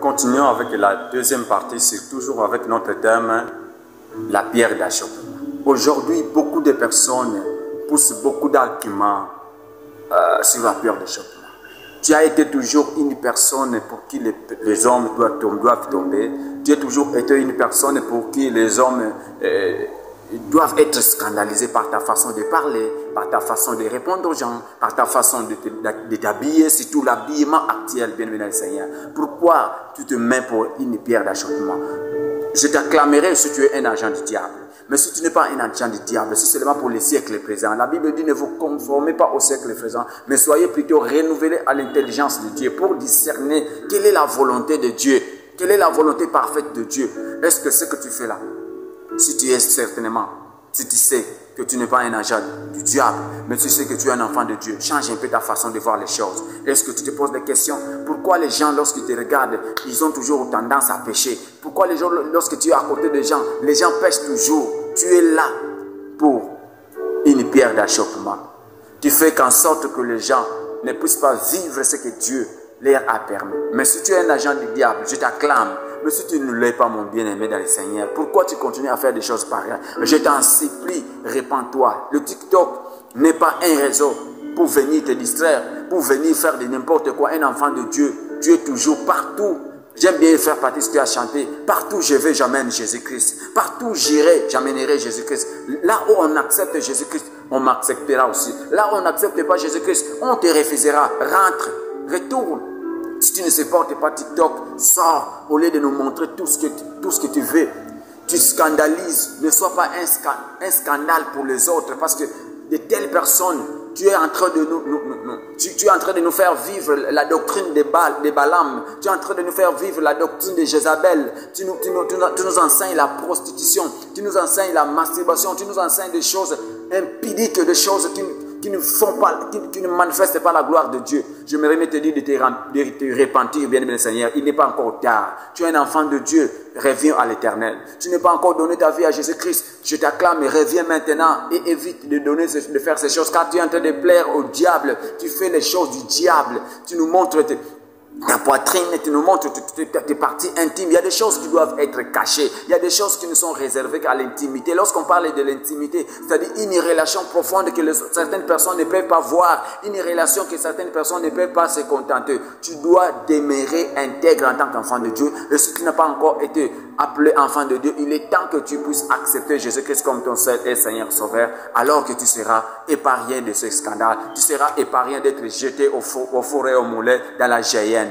Continuons avec la deuxième partie, c'est toujours avec notre thème, la pierre d'achoppement. Aujourd'hui, beaucoup de personnes poussent beaucoup d'arguments sur la pierre d'achoppement. Tu as été toujours une personne pour qui les hommes doivent tomber. Tu as toujours été une personne pour qui les hommes doivent être scandalisés par ta façon de parler, par ta façon de répondre aux gens, par ta façon de t'habiller, surtout l'habillement actuel, bien Seigneur. Pourquoi tu te mets pour une pierre d'achoppement? Je t'acclamerai si tu es un agent du diable. Mais si tu n'es pas un agent du diable, c'est seulement pour les siècles présents. La Bible dit ne vous conformez pas au siècle présent, mais soyez plutôt renouvelés à l'intelligence de Dieu pour discerner quelle est la volonté de Dieu, quelle est la volonté parfaite de Dieu. Est-ce que ce que tu fais là, si tu es certainement, si tu sais que tu n'es pas un agent du diable, mais tu sais que tu es un enfant de Dieu, change un peu ta façon de voir les choses. Est-ce que tu te poses des questions? Pourquoi les gens, lorsqu'ils te regardent, ils ont toujours tendance à pécher? Pourquoi les gens, lorsque tu es à côté des gens, les gens pêchent toujours? Tu es là pour une pierre d'achoppement. Tu fais qu'en sorte que les gens ne puissent pas vivre ce que Dieu leur a permis. Mais si tu es un agent du diable, je t'acclame. Mais si tu ne l'es pas, mon bien-aimé dans le Seigneur, pourquoi tu continues à faire des choses pareilles? Je t'en supplie, répands-toi. Le TikTok n'est pas un réseau pour venir te distraire, pour venir faire de n'importe quoi. Un enfant de Dieu, Dieu est toujours partout. J'aime bien faire partie de ce que tu as chanté. Partout je vais, j'amène Jésus-Christ. Partout j'irai, j'amènerai Jésus-Christ. Là où on accepte Jésus-Christ, on m'acceptera aussi. Là où on n'accepte pas Jésus-Christ, on te refusera. Rentre, retourne. Si tu ne supportes pas TikTok, sors au lieu de nous montrer tout ce que tu veux. Tu scandalises. Ne sois pas un scandale pour les autres parce que de telles personnes, tu es en train de tu es en train de nous faire vivre la doctrine de Balaam. Tu es en train de nous faire vivre la doctrine de Jézabel. Tu nous enseignes la prostitution. Tu nous enseignes la masturbation. Tu nous enseignes des choses impudiques, des choses qui ne manifestent pas la gloire de Dieu. Je me remets te dire de te repentir, bien-aimé Seigneur. Il n'est pas encore tard. Tu es un enfant de Dieu. Reviens à l'Éternel. Tu n'as pas encore donné ta vie à Jésus-Christ. Je t'acclame et reviens maintenant et évite de faire ces choses car tu es en train de plaire au diable. Tu fais les choses du diable. Tu nous montres ta poitrine, tu nous montres tes parties intimes. Il y a des choses qui doivent être cachées. Il y a des choses qui ne sont réservées qu'à l'intimité. Lorsqu'on parle de l'intimité, c'est-à-dire une relation profonde que certaines personnes ne peuvent pas voir, une relation que certaines personnes ne peuvent pas se contenter. Tu dois demeurer intègre en tant qu'enfant de Dieu. Et si tu n'as pas encore été appelé enfant de Dieu, il est temps que tu puisses accepter Jésus-Christ comme ton seul et Seigneur Sauveur, alors que tu seras épargné de ce scandale. Tu seras épargné d'être jeté au four et au moulin dans la géhenne.